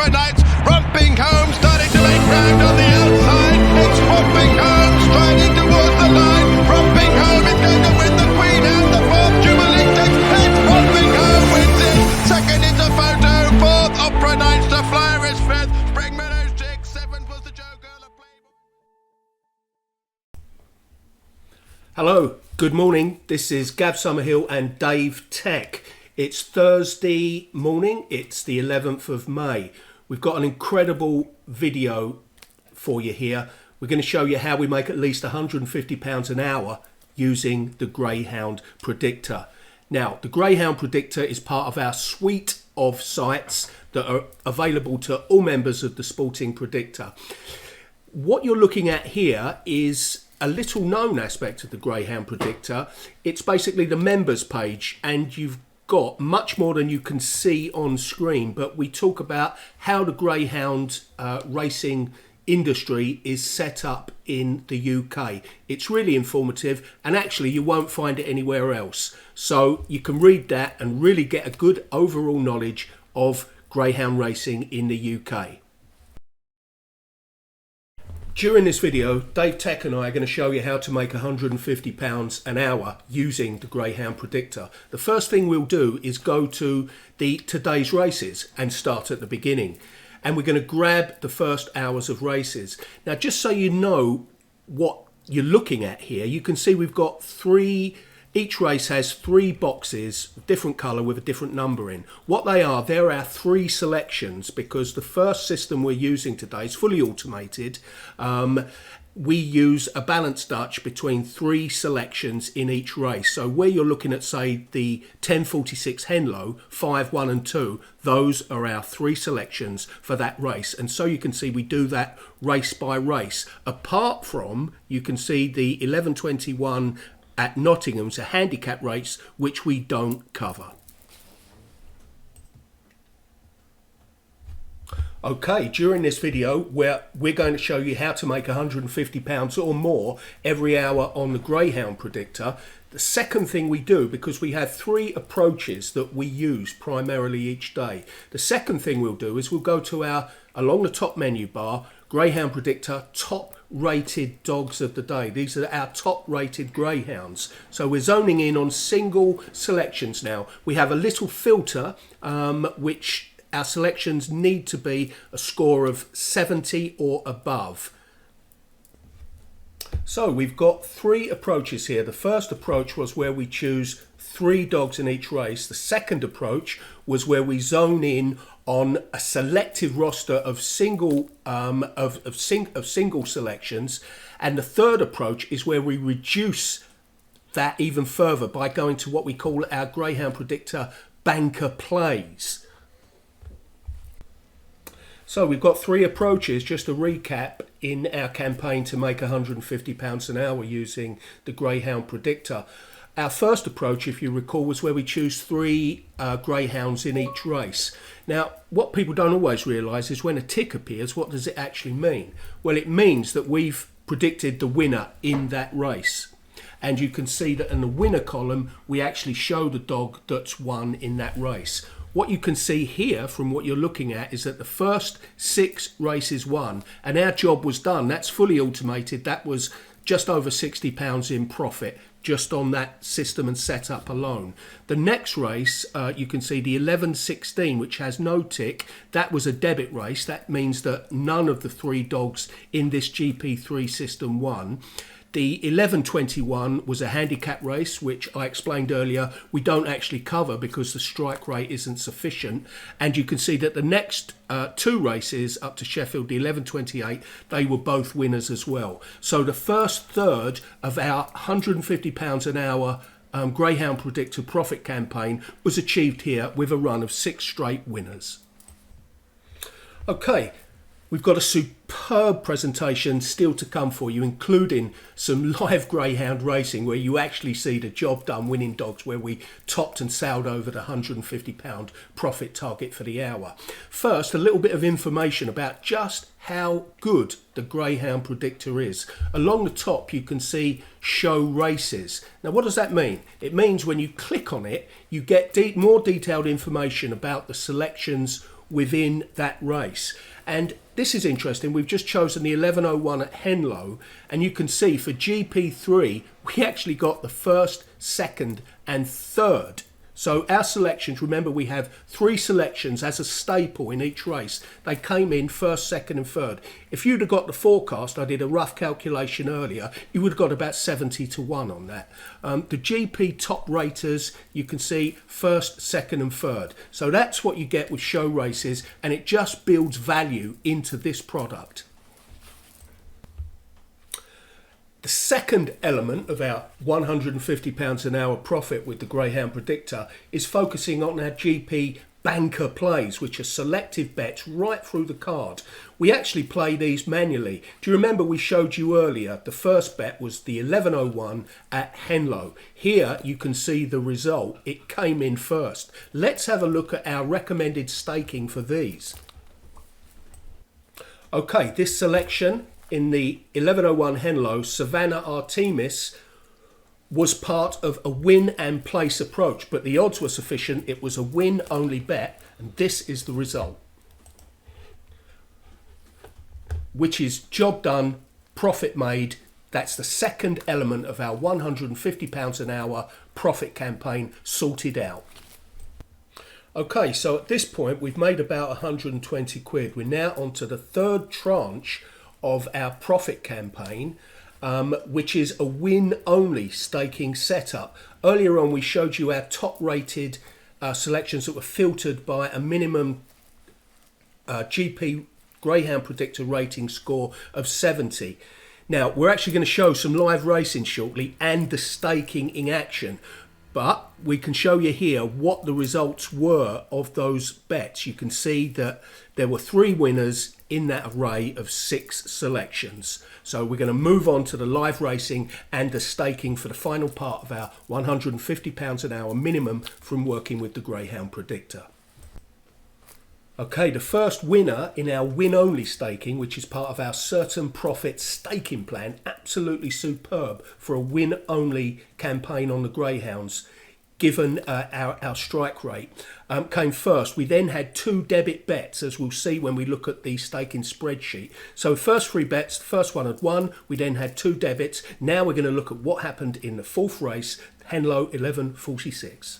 opera nights. Romping home, starting to make ground on the outside. It's Romping home, striding towards the line. Romping home is going to win the Queen and the fourth Jubilee Stakes. It's Romping home wins it. Second into photo, fourth opera nights. The flyer is fifth. Spring Meadows 6, seventh was the Joker. Hello, good morning. This is Gav Summerhill and Dave Tech. It's Thursday morning, it's the 11th of May. We've got an incredible video for you here. We're going to show you how we make at least £150 an hour using the Greyhound Predictor. Now, the Greyhound Predictor is part of our suite of sites that are available to all members of the Sporting Predictor. What you're looking at here is a little known aspect of the Greyhound Predictor. It's basically the members page, and you've got much more than you can see on screen, but we talk about how the Greyhound racing industry is set up in the UK. It's really informative, and actually you won't find it anywhere else. So you can read that and really get a good overall knowledge of Greyhound racing in the UK. During this video, Dave Tech and I are going to show you how to make £150 an hour using the Greyhound Predictor. The first thing we'll do is go to today's races and start at the beginning. And we're going to grab the first hours of races. Now, just so you know what you're looking at here, you can see we've got each race has three boxes, different colour with a different number in. What they are, they're our three selections, because the first system we're using today is fully automated. We use a balance Dutch between three selections in each race. So where you're looking at, say, the 1046 Henlow, 5, 1 and 2, those are our three selections for that race. And so you can see we do that race by race. Apart from, you can see the 1121 at Nottingham's a handicap race, which we don't cover. Okay, during this video, we're going to show you how to make £150 or more every hour on the Greyhound Predictor. The second thing we do, because we have three approaches that we use primarily each day, the second thing we'll do is we'll go to along the top menu bar, Greyhound Predictor top rated dogs of the day. These are our top rated greyhounds. So we're zoning in on single selections now. We have a little filter which our selections need to be a score of 70 or above. So we've got three approaches here. The first approach was where we choose three dogs in each race. The second approach was where we zone in on a selective roster of single selections, and the third approach is where we reduce that even further by going to what we call our Greyhound Predictor banker plays. So we've got three approaches, just to recap, in our campaign to make £150 an hour using the Greyhound Predictor. Our first approach, if you recall, was where we choose three greyhounds in each race. Now, what people don't always realise is when a tick appears, what does it actually mean? Well, it means that we've predicted the winner in that race. And you can see that in the winner column, we actually show the dog that's won in that race. What you can see here from what you're looking at is that the first 6 races won, and our job was done. That's fully automated. That was just over £60 in profit just on that system and setup alone. The next race, you can see the 1116, which has no tick. That was a debit race. That means that none of the three dogs in this GP3 system won. The 1121 was a handicap race, which I explained earlier we don't actually cover because the strike rate isn't sufficient. And you can see that the next two races up to Sheffield, the 1128, they were both winners as well. So the first third of our £150 an hour Greyhound Predictor profit campaign was achieved here with a run of 6 straight winners. Okay. We've got a superb presentation still to come for you, including some live greyhound racing where you actually see the job done, winning dogs, where we topped and sailed over the £150 profit target for the hour. First, a little bit of information about just how good the Greyhound Predictor is. Along the top, you can see show races. Now, what does that mean? It means when you click on it, you get more detailed information about the selections within that race. And this is interesting. We've just chosen the 11:01 at Henlow, and you can see for GP3 we actually got the first, second and third. So our selections, remember we have 3 selections as a staple in each race. They came in first, second and third. If you'd have got the forecast, I did a rough calculation earlier, you would have got about 70-1 on that. The GP top raters, you can see first, second and third. So that's what you get with show races, and it just builds value into this product. The second element of our £150 an hour profit with the Greyhound Predictor is focusing on our GP banker plays, which are selective bets right through the card. We actually play these manually. Do you remember we showed you earlier the first bet was the 11:01 at Henlow. Here you can see the result. It came in first. Let's have a look at our recommended staking for these. Okay, this selection in the 11:01 Henlow, Savannah Artemis, was part of a win and place approach, but the odds were sufficient. It was a win only bet, and this is the result, which is job done, profit made. That's the second element of our £150 an hour profit campaign sorted out. Okay, so at this point we've made about 120 quid. We're now on to the third tranche of our profit campaign, which is a win-only staking setup. Earlier on we showed you our top-rated selections that were filtered by a minimum GP Greyhound Predictor rating score of 70. Now we're actually going to show some live racing shortly and the staking in action, but we can show you here what the results were of those bets. You can see that there were 3 winners in that array of 6 selections. So we're going to move on to the live racing and the staking for the final part of our £150 an hour minimum from working with the Greyhound Predictor. Okay, the first winner in our win-only staking, which is part of our certain profit staking plan, absolutely superb for a win-only campaign on the Greyhounds, given our strike rate, came first. We then had 2 debit bets, as we'll see when we look at the staking spreadsheet. So first 3 bets, the first one had won, we then had 2 debits. Now we're going to look at what happened in the 4th race, Henlow 11:46.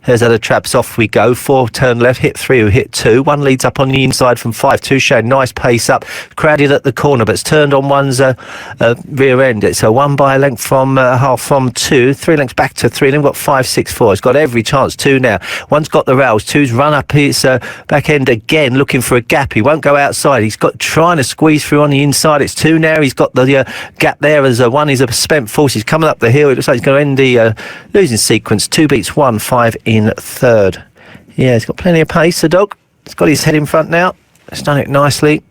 Here's how the traps, off we go. 4 turn left, hit 3, who hit 2. 1 leads up on the inside from 5. 2 showing nice pace up. Crowded at the corner, but it's turned on one's rear end. It's a 1 by a length from half from 2. 3 lengths back to 3. Then we've got 5, 6, 4. It's got every chance. 2 now. 1's got the rails. 2's run up his back end again, looking for a gap. He won't go outside. He's got trying to squeeze through on the inside. It's 2 now. He's got the gap there as 1 is a spent force. He's coming up the hill. It looks like he's going to end the losing sequence. 2 beats 1, 5 in third. Yeah, he's got plenty of pace, the dog. He's got his head in front now. He's done it nicely.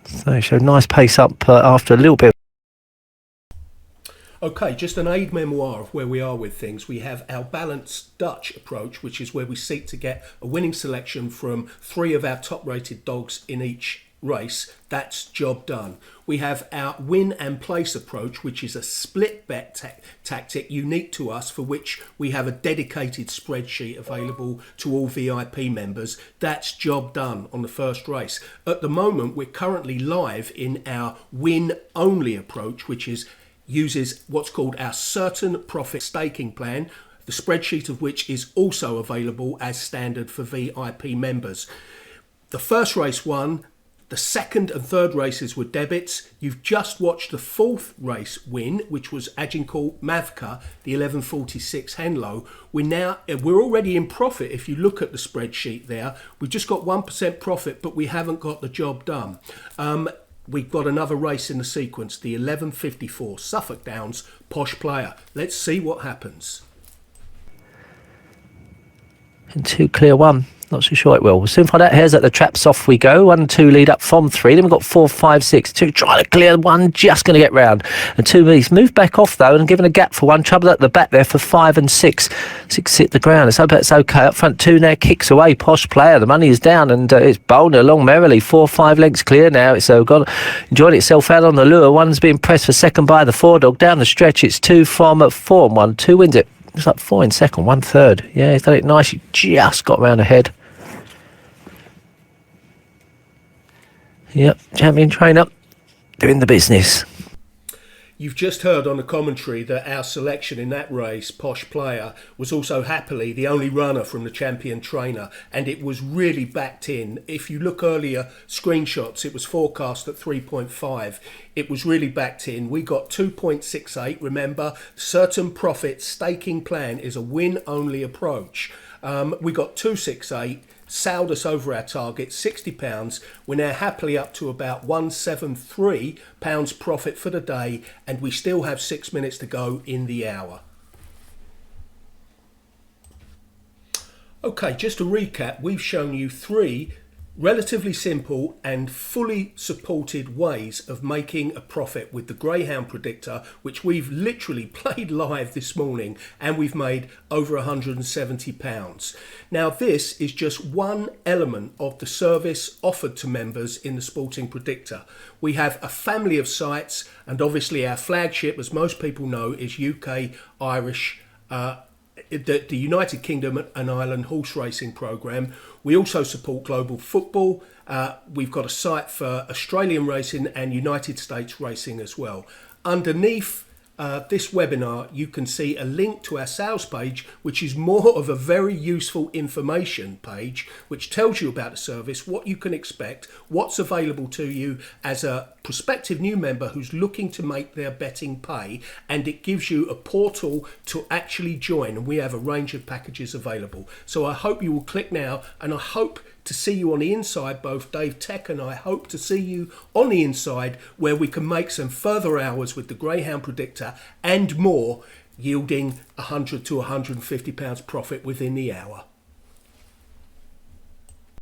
So he showed nice pace up after a little bit. Okay, just an aid memoir of where we are with things. We have our balanced Dutch approach, which is where we seek to get a winning selection from 3 of our top-rated dogs in each race. That's job done. We have our win and place approach, which is a split bet tactic unique to us, for which we have a dedicated spreadsheet available to all VIP members. That's job done on the first race. At the moment, we're currently live in our win only approach, which uses what's called our certain profit staking plan, the spreadsheet of which is also available as standard for VIP members. The first race won. The second and third races were debits. You've just watched the 4th race win, which was Agincourt Mavka, the 11:46 Henlow. We're already in profit. If you look at the spreadsheet there, we've just got 1% profit, but we haven't got the job done. We've got another race in the sequence, the 11:54 Suffolk Downs Posh Player. Let's see what happens. And 2 clear 1. Not so sure it will. We'll soon find out. Here's at the traps, off we go. 1 and 2 lead up from 3. Then we've got 4, 5, 6. 2 trying to clear 1, just going to get round. And 2 leads. Moved back off though and given a gap for 1. Trouble at the back there for 5 and 6. 6 hit the ground. Let's hope it's okay. Up front 2 now kicks away. Posh Player. The money is down and it's bowling along merrily. 4, 5 lengths clear now. It's gone, enjoyed itself out on the lure. 1's being pressed for second by the 4 dog. Down the stretch it's 2 from 4 and 1. 2 wins it. It's like 4 in second, 1/3. Yeah, he's done it nice. He just got round ahead. Yep, champion trainer doing the business. You've just heard on the commentary that our selection in that race, Posh Player, was also happily the only runner from the champion trainer, and it was really backed in. If you look earlier screenshots, it was forecast at 3.5. It was really backed in. We got 2.68. Remember, certain profit staking plan is a win-only approach. We got 268. Sailed us over our target, £60. We're now happily up to about £173 profit for the day, and we still have 6 minutes to go in the hour. Okay, just to recap, we've shown you 3 relatively simple and fully supported ways of making a profit with the Greyhound Predictor, which we've literally played live this morning, and we've made over £170. Now, this is just one element of the service offered to members in the Sporting Predictor. We have a family of sites, and obviously our flagship, as most people know, is UK Irish the United Kingdom and Ireland horse racing programme. We also support global football. We've got a site for Australian racing and United States racing as well. Underneath this webinar, you can see a link to our sales page, which is more of a very useful information page, which tells you about the service, what you can expect, what's available to you as a prospective new member who's looking to make their betting pay, and it gives you a portal to actually join, and we have a range of packages available. So I hope you will click now, and I hope to see you on the inside. Both Dave Tech and I hope to see you on the inside, where we can make some further hours with the Greyhound Predictor and more, yielding £100 to £150 profit within the hour.